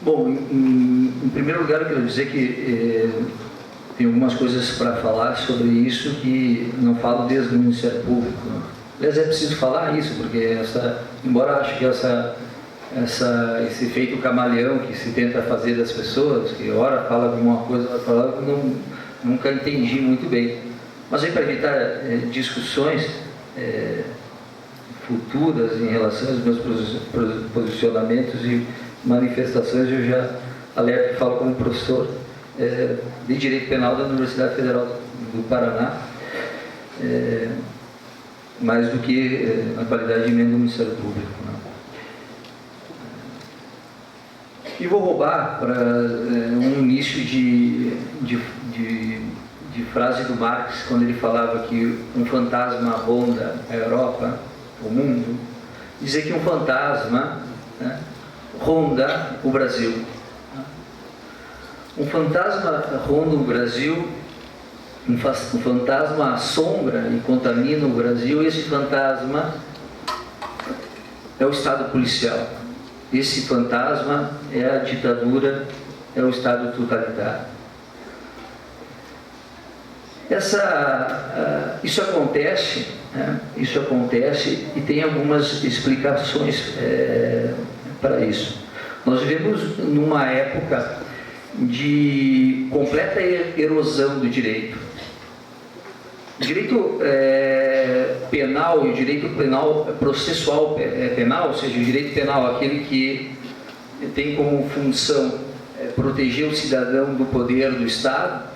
Bom, em primeiro lugar, eu quero dizer que tem algumas coisas para falar sobre isso que não falo desde o Ministério Público. Aliás, é preciso falar isso, porque embora eu acho que esse efeito camaleão que se tenta fazer das pessoas, que ora fala de uma coisa, ora fala, nunca entendi muito bem. Mas aí, para evitar discussões futuras em relação aos meus posicionamentos e manifestações, eu já alerto que falo como professor de Direito Penal da Universidade Federal do Paraná, mais do que na qualidade de membro do Ministério Público. E vou roubar para um início de frase do Marx, quando ele falava que um fantasma ronda a Europa, o mundo, dizer que um fantasma ronda o Brasil. Um fantasma ronda o Brasil, um fantasma assombra e contamina o Brasil. Esse fantasma é o Estado policial. Esse fantasma é a ditadura, é o Estado totalitário. Isso acontece e tem algumas explicações para isso. Nós vivemos numa época de completa erosão do direito. O direito penal e o direito penal processual penal, ou seja, o direito penal, aquele que tem como função proteger o cidadão do poder do Estado,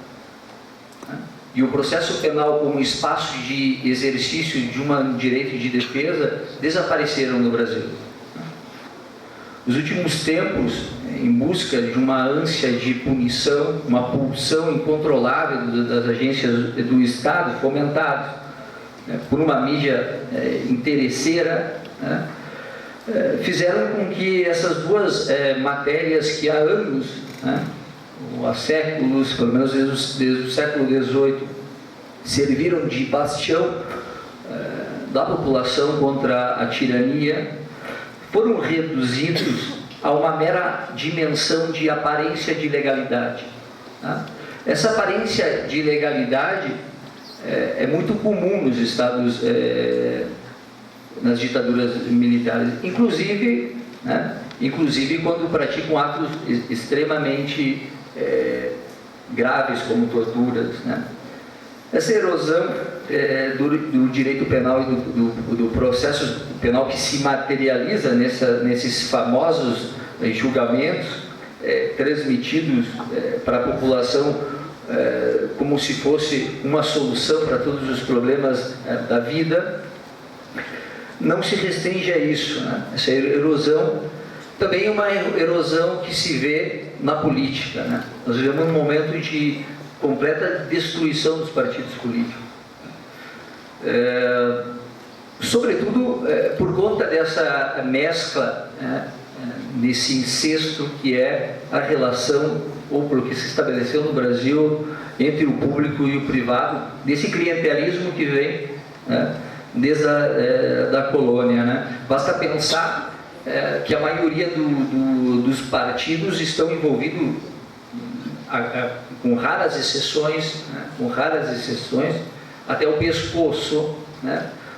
e o processo penal como espaço de exercício de um direito de defesa, desapareceram no Brasil. Nos últimos tempos, em busca de uma ânsia de punição, uma pulsão incontrolável das agências do Estado, fomentadas por uma mídia interesseira, fizeram com que essas duas matérias que há anos, ou há séculos, pelo menos desde o século XVIII, serviram de bastião da população contra a tirania, foram reduzidos a uma mera dimensão de aparência de legalidade. Essa aparência de legalidade é muito comum nos estados, nas ditaduras militares, inclusive quando praticam atos extremamente graves, como torturas. Essa erosão do direito penal e do processo penal que se materializa nesses famosos julgamentos transmitidos para a população como se fosse uma solução para todos os problemas da vida, não se restringe a isso. Essa erosão também é uma erosão que se vê na política. Nós vivemos um momento de completa destruição dos partidos políticos. Sobretudo por conta dessa mescla, desse incesto que é a relação, ou pelo que se estabeleceu no Brasil, entre o público e o privado, desse clientelismo que vem desde da colônia. Basta pensar que a maioria dos partidos estão envolvidos, com raras exceções, até o pescoço,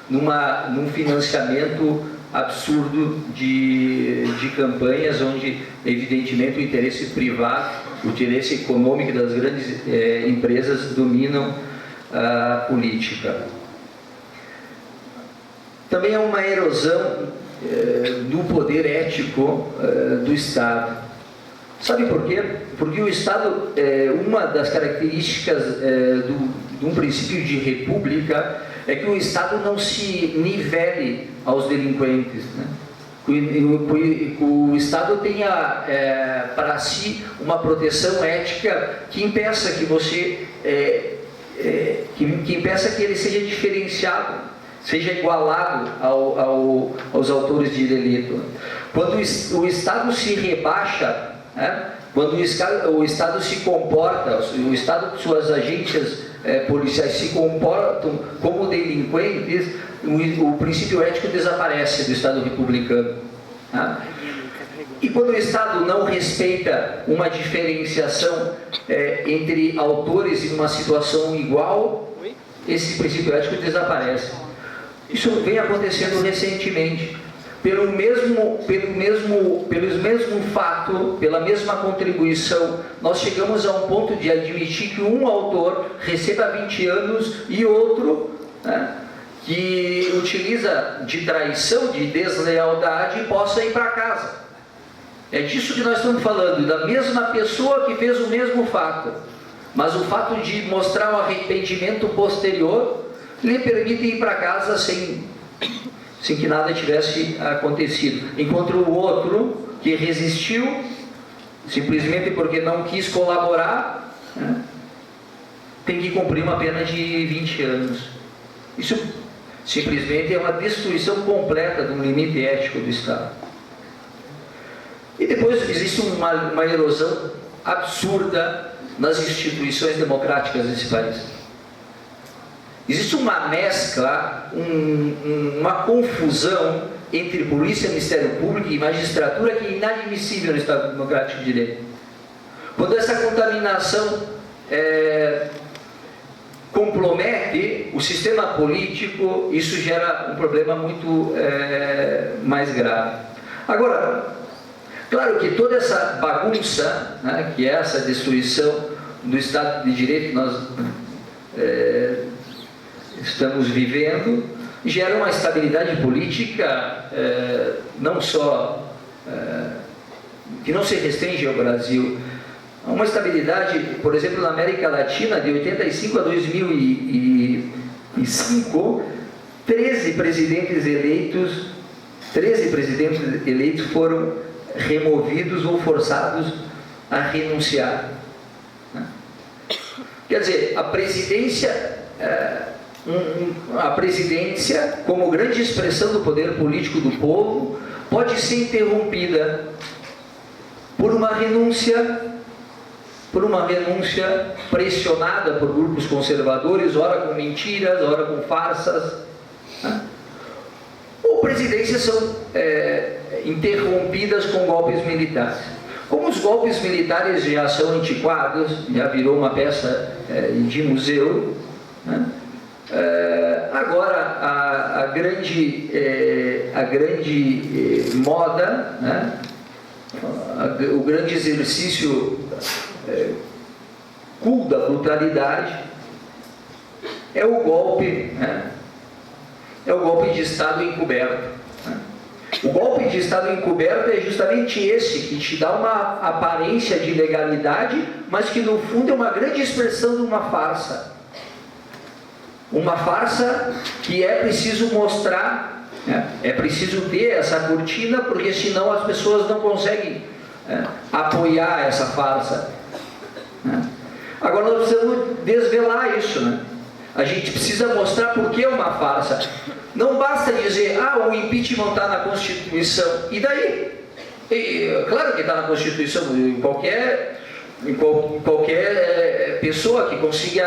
num financiamento absurdo de campanhas, onde evidentemente o interesse privado, o interesse econômico das grandes empresas dominam a política. Também há uma erosão do poder ético do Estado. Sabe por quê? Porque o Estado, uma das características de um princípio de república é que o Estado não se nivele aos delinquentes, que o Estado tenha para si uma proteção ética que impeça que você, que impeça que ele seja diferenciado, seja igualado aos autores de delito. Quando o Estado se rebaixa, quando o Estado se comporta, o Estado, suas agências policiais se comportam como delinquentes, o princípio ético desaparece do Estado republicano. E quando o Estado não respeita uma diferenciação entre autores em uma situação igual, esse princípio ético desaparece. Isso vem acontecendo recentemente. Pelo mesmo fato, pela mesma contribuição, nós chegamos a um ponto de admitir que um autor receba 20 anos e outro, né, que utiliza de traição, de deslealdade, possa ir para casa. É disso que nós estamos falando, da mesma pessoa que fez o mesmo fato, mas o fato de mostrar o arrependimento posterior lhe permite ir para casa sem que nada tivesse acontecido. Enquanto o outro, que resistiu, simplesmente porque não quis colaborar, né, tem que cumprir uma pena de 20 anos. Isso simplesmente é uma destruição completa do limite ético do Estado. E depois existe uma erosão absurda nas instituições democráticas desse país. Existe uma mescla, uma confusão entre polícia, Ministério Público e magistratura que é inadmissível no Estado Democrático de Direito. Quando essa contaminação compromete o sistema político, isso gera um problema muito mais grave. Agora, claro que toda essa bagunça, né, que é essa destruição do Estado de Direito que nós estamos vivendo, gera uma estabilidade política não só que não se restringe ao Brasil, uma estabilidade, por exemplo, na América Latina, de 85 a 2005, 13 presidentes eleitos foram removidos ou forçados a renunciar. Quer dizer, a presidência, como grande expressão do poder político do povo, pode ser interrompida por uma renúncia pressionada por grupos conservadores, ora com mentiras, ora com farsas, né? Ou presidências são interrompidas com golpes militares. Como os golpes militares já são antiquados, já virou uma peça de museu, né? Agora a grande moda, né? O grande exercício cool da brutalidade é o golpe, né? É o golpe de Estado encoberto, né? O golpe de Estado encoberto é justamente esse, que te dá uma aparência de legalidade, mas que no fundo é uma grande expressão de uma farsa. Uma farsa que é preciso mostrar, né? É preciso ter essa cortina, porque senão as pessoas não conseguem apoiar essa farsa, né? Agora nós precisamos desvelar isso, né? A gente precisa mostrar por que é uma farsa. Não basta dizer, o impeachment está na Constituição. E daí? Claro que está na Constituição. Qualquer pessoa que consiga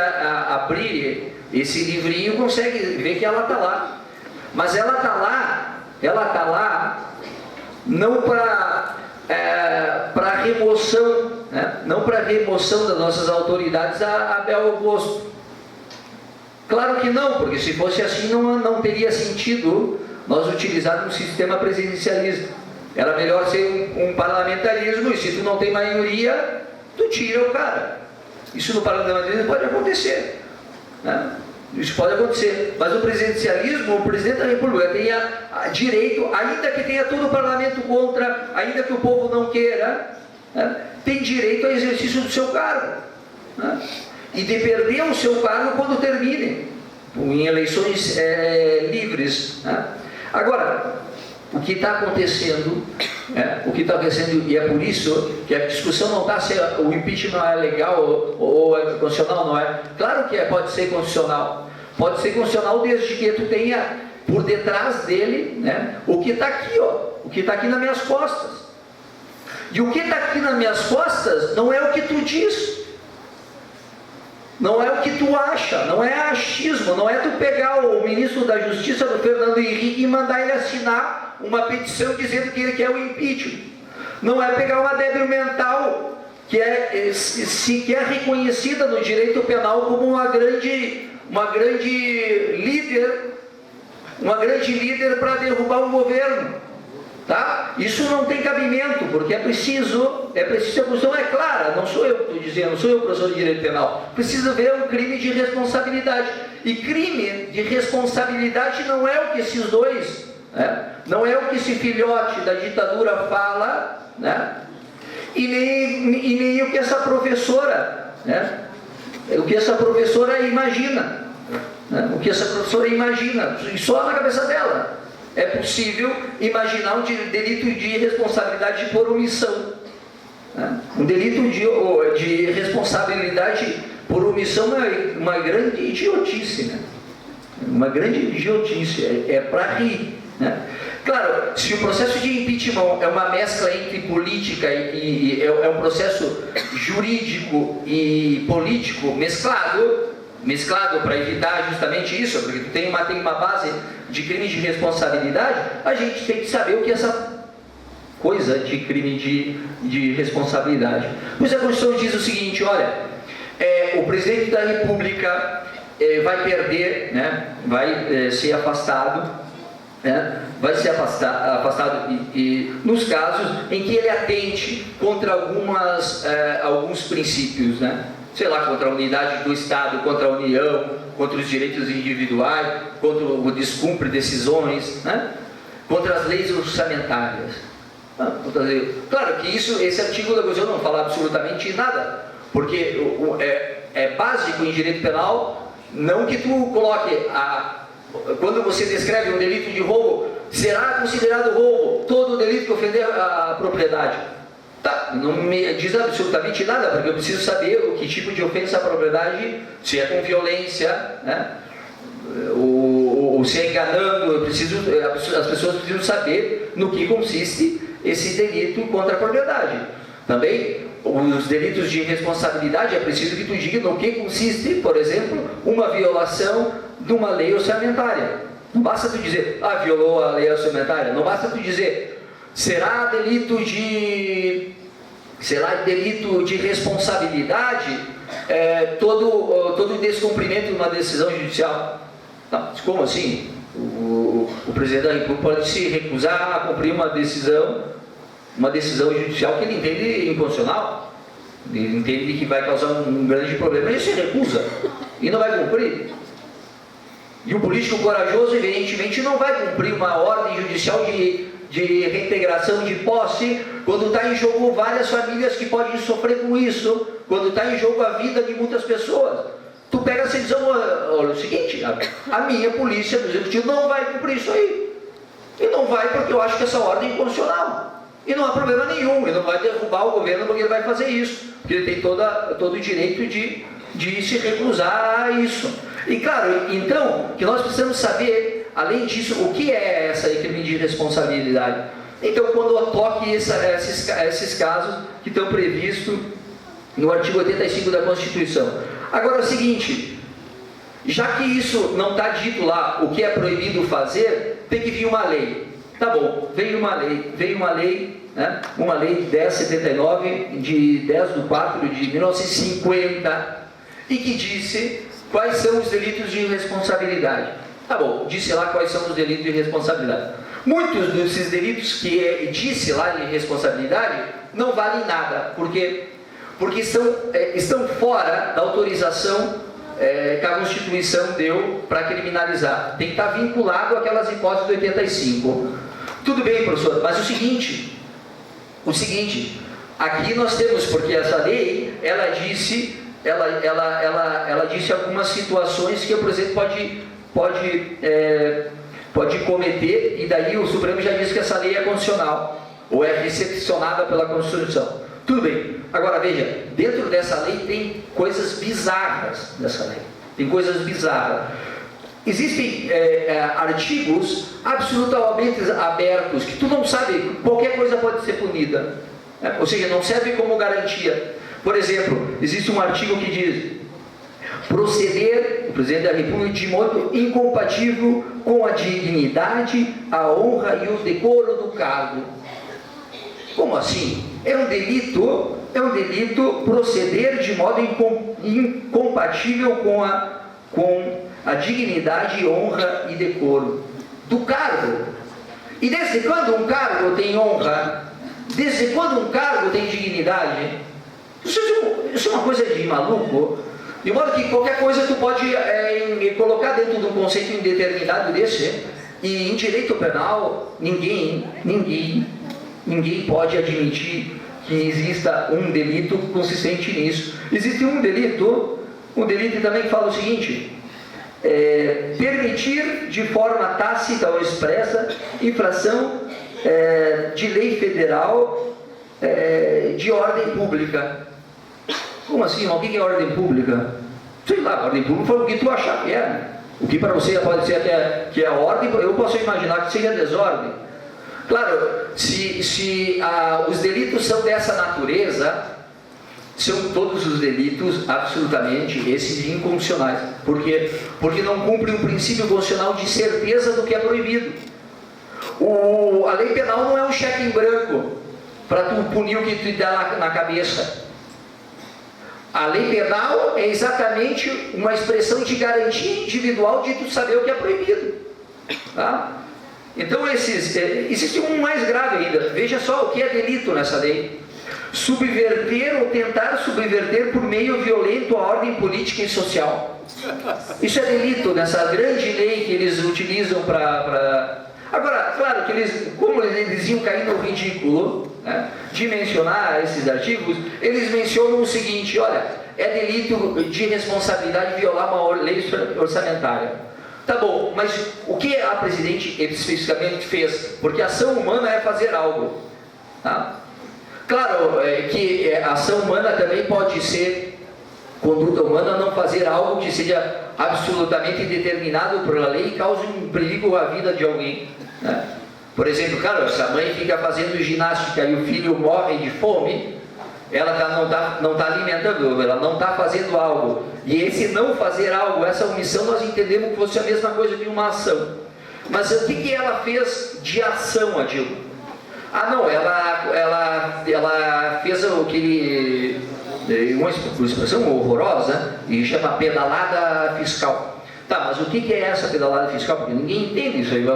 abrir esse livrinho consegue ver que ela está lá. Mas ela está lá não para remoção, né? Não para remoção das nossas autoridades a bel gosto. Claro que não, porque se fosse assim não teria sentido nós utilizarmos um sistema presidencialista. Era melhor ser um parlamentarismo, e se tu não tem maioria, tu tira o cara. Isso no parlamentarismo pode acontecer, né? Isso pode acontecer, mas o presidencialismo, o presidente da República tenha direito, ainda que tenha todo o parlamento contra, ainda que o povo não queira, né, tem direito ao exercício do seu cargo, né, e de perder o seu cargo quando termine, em eleições livres, né. Agora, o que está acontecendo, e é por isso que a discussão não está se o impeachment é legal ou é constitucional, não é. Claro que pode ser constitucional. Pode ser constitucional desde que tu tenha por detrás dele, né, o que está aqui, o que está aqui nas minhas costas. E o que está aqui nas minhas costas não é o que tu diz, não é o que tu acha, não é achismo, não é tu pegar o ministro da Justiça, do Fernando Henrique, e mandar ele assinar uma petição dizendo que ele quer o impeachment. Não é pegar uma débil mental que é sequer reconhecida no direito penal como uma grande líder para derrubar um governo, tá? Isso não tem cabimento, porque é preciso, a questão é clara, não sou eu que estou dizendo, não sou eu professor de direito penal, precisa ver um crime de responsabilidade, e crime de responsabilidade não é o que esses dois, né? Não é o que esse filhote da ditadura fala, né? E nem o que essa professora, né? O que essa professora imagina, né? O que essa professora imagina, só na cabeça dela. É possível imaginar um delito de responsabilidade por omissão, né? Um delito de responsabilidade por omissão é uma grande idiotice, né? Uma grande idiotice, é para rir, né? Claro, se o processo de impeachment é uma mescla entre política e é um processo jurídico e político mesclado para evitar justamente isso, porque tu tem uma base de crime de responsabilidade, a gente tem que saber o que é essa coisa de crime de responsabilidade. Pois a Constituição diz o seguinte, olha, o presidente da República vai perder, né, vai ser afastado, né, vai ser afastado e nos casos em que ele atente contra alguns princípios, né? Sei lá, contra a unidade do Estado, contra a União, contra os direitos individuais, contra o descumpre decisões, né? Contra as leis orçamentárias. Claro que esse artigo da Constituição não fala absolutamente nada, porque é básico em direito penal, não que tu coloque quando você descreve um delito de roubo, será considerado roubo todo delito que ofender a propriedade. Tá, não me diz absolutamente nada, porque eu preciso saber o que tipo de ofensa à propriedade, se é com violência, né? Ou se é enganando, as pessoas precisam saber no que consiste esse delito contra a propriedade. Também, os delitos de responsabilidade, é preciso que tu diga no que consiste, por exemplo, uma violação de uma lei orçamentária. Não basta tu dizer, violou a lei orçamentária. Não basta tu dizer, será delito de responsabilidade todo descumprimento de uma decisão judicial. Tá, como assim? O presidente da República pode se recusar a cumprir uma decisão judicial que ele entende inconstitucional, ele entende que vai causar um grande problema, ele se recusa e não vai cumprir. E o político corajoso, evidentemente, não vai cumprir uma ordem judicial de reintegração de posse quando está em jogo várias famílias que podem sofrer com isso, quando está em jogo a vida de muitas pessoas. Tu pega essa decisão, olha o seguinte, a minha polícia do executivo não vai cumprir isso aí. E não vai porque eu acho que essa ordem é inconstitucional. E não há problema nenhum, ele não vai derrubar o governo porque ele vai fazer isso, porque ele tem todo o direito de se recusar a isso. E claro, então, que nós precisamos saber, além disso, o que é essa crime de responsabilidade. Então, quando toque esses casos que estão previstos no artigo 85 da Constituição. Agora é o seguinte, já que isso não está dito lá, o que é proibido fazer, tem que vir uma lei. Tá bom, veio uma lei, né? Uma lei 1079, de 10/4 de 1950, e que disse quais são os delitos de responsabilidade. Tá bom, disse lá quais são os delitos de responsabilidade. Muitos desses delitos que disse lá de responsabilidade não valem nada, porque estão fora da autorização que a Constituição deu para criminalizar. Tem que estar vinculado àquelas hipóteses do 85. Tudo bem, professor, mas o seguinte, aqui nós temos, porque essa lei, ela disse algumas situações que o presidente pode cometer, e daí o Supremo já disse que essa lei é constitucional, ou é recepcionada pela Constituição. Tudo bem. Agora veja, dentro dessa lei tem coisas bizarras dessa lei. Tem coisas bizarras. Existem artigos absolutamente abertos, que tu não sabe, qualquer coisa pode ser punida. Ou seja, não serve como garantia. Por exemplo, existe um artigo que diz: proceder o presidente da República de modo incompatível com a dignidade, a honra e o decoro do cargo. Como assim? É um delito proceder de modo incompatível com a dignidade, honra e decoro do cargo. E desde quando um cargo tem honra? Desde quando um cargo tem dignidade? Isso é uma coisa de maluco. De modo que qualquer coisa tu pode colocar dentro de um conceito indeterminado desse. E em direito penal, ninguém pode admitir que exista um delito consistente nisso. Existe um delito também que fala o seguinte: permitir de forma tácita ou expressa infração de lei federal de ordem pública. Como assim? O que é ordem pública? Sei lá, ordem pública foi o que tu achar que é. O que para você pode ser que é ordem, eu posso imaginar que seja desordem. Claro, se os delitos são dessa natureza, são todos os delitos absolutamente esses inconstitucionais. Por quê? Porque não cumprem o princípio constitucional de certeza do que é proibido. A lei penal não é um cheque em branco para tu punir o que tu dá na cabeça. A lei penal é exatamente uma expressão de garantia individual de tu saber o que é proibido. Tá? Então existe um mais grave ainda. Veja só o que é delito nessa lei: subverter ou tentar subverter por meio violento a ordem política e social. Isso é delito nessa grande lei que eles utilizam para... Agora, claro que como eles iam cair no ridículo, né, de mencionar esses artigos, eles mencionam o seguinte: olha, é delito de responsabilidade violar uma lei orçamentária. Tá bom, mas o que a presidente especificamente fez? Porque ação humana é fazer algo. Tá? Claro que a ação humana também pode ser conduta humana, não fazer algo que seja absolutamente determinado pela lei e cause um perigo à vida de alguém. Né? Por exemplo, cara, se a mãe fica fazendo ginástica e o filho morre de fome, ela não está alimentando, ela não está fazendo algo. E esse não fazer algo, essa omissão, nós entendemos que fosse a mesma coisa de uma ação. Mas o que ela fez de ação, Adilma? Ah, não, ela fez uma expressão horrorosa e chama pedalada fiscal. Tá, mas o que é essa pedalada fiscal? Porque ninguém entende isso aí. Eu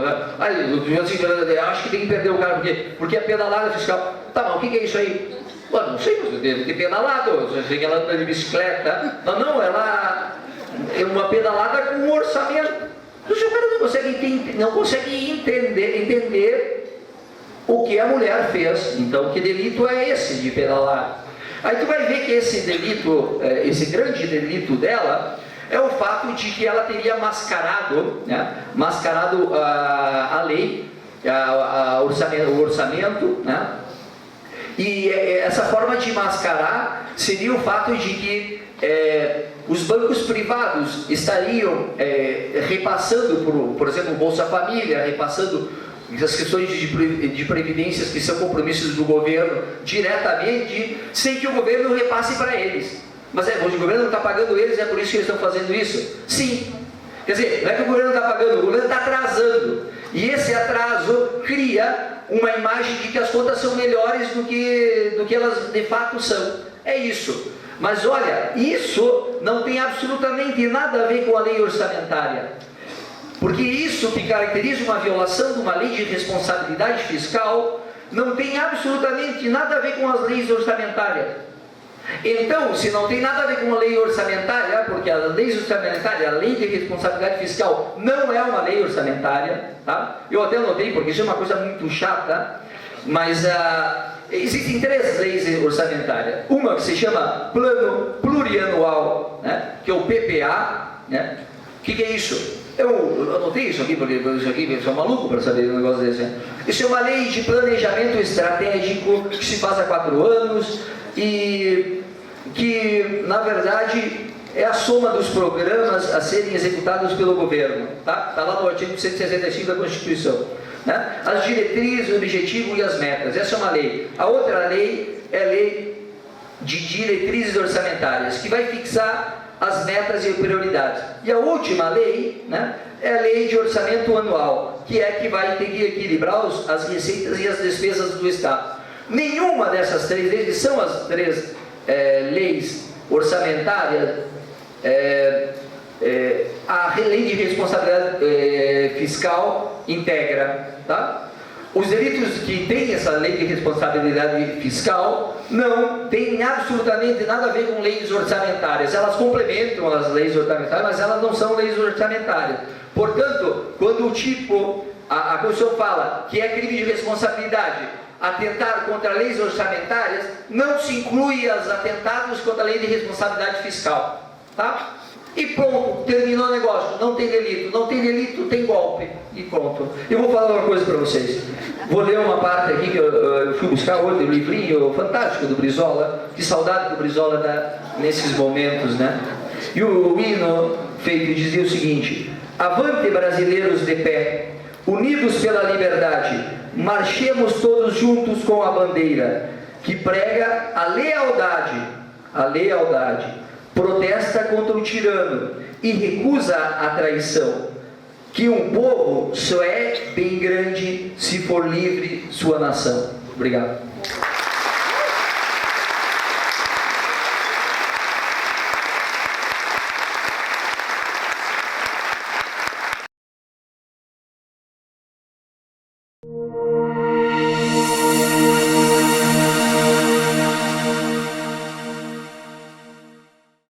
acho que tem que perder o cara, porque é pedalada fiscal. Tá, mas o que é isso aí? Bom, não sei, mas deve ter pedalado. Eu sei que ela anda de bicicleta. Não, ela é uma pedalada com um orçamento. O cara não consegue entender o que a mulher fez. Então, que delito é esse de pedalar? Aí tu vai ver que esse delito, esse grande delito dela, é o fato de que ela teria mascarado a lei, o orçamento, né? E essa forma de mascarar seria o fato de que os bancos privados estariam repassando, por exemplo, o Bolsa Família, repassando as questões de previdências que são compromissos do governo diretamente, sem que o governo repasse para eles. Mas o governo não está pagando eles, é por isso que eles estão fazendo isso? Sim. Quer dizer, não é que o governo está pagando, o governo está atrasando. E esse atraso cria uma imagem de que as contas são melhores do que elas de fato são. É isso. Mas olha, isso não tem absolutamente nada a ver com a lei orçamentária. Porque isso que caracteriza uma violação de uma lei de responsabilidade fiscal não tem absolutamente nada a ver com as leis orçamentárias. Então, se não tem nada a ver com a lei orçamentária, porque a lei orçamentária, a lei de responsabilidade fiscal, não é uma lei orçamentária, tá? Eu até anotei, porque isso é uma coisa muito chata, mas existem 3 leis orçamentárias. Uma que se chama Plano Plurianual, né? Que é o PPA, né? O que é isso? Eu anotei isso aqui, porque eu sou maluco para saber um negócio desse. Né? Isso é uma lei de planejamento estratégico que se faz há 4 anos e que, na verdade, é a soma dos programas a serem executados pelo governo. Tá? Está lá no artigo 165 da Constituição. Né? As diretrizes, o objetivo e as metas. Essa é uma lei. A outra lei é a lei de diretrizes orçamentárias, que vai fixar as metas e prioridades. E a última lei, né, é a lei de orçamento anual, que vai ter que equilibrar as receitas e as despesas do Estado. Nenhuma dessas três leis, que são as três leis orçamentárias, a lei de responsabilidade fiscal integra, tá? Os delitos que têm essa lei de responsabilidade fiscal não têm absolutamente nada a ver com leis orçamentárias. Elas complementam as leis orçamentárias, mas elas não são leis orçamentárias. Portanto, quando a Constituição fala que é crime de responsabilidade atentar contra leis orçamentárias, não se inclui os atentados contra a lei de responsabilidade fiscal, tá? E pronto, terminou o negócio, não tem delito, tem golpe, e pronto. Eu vou falar uma coisa para vocês, vou ler uma parte aqui que eu fui buscar hoje, um livrinho fantástico do Brizola, que saudade que o Brizola dá nesses momentos, né? E o hino feito dizia o seguinte: avante brasileiros de pé, unidos pela liberdade, marchemos todos juntos com a bandeira, que prega a lealdade, protesta contra o tirano e recusa a traição, que um povo só é bem grande se for livre sua nação. Obrigado.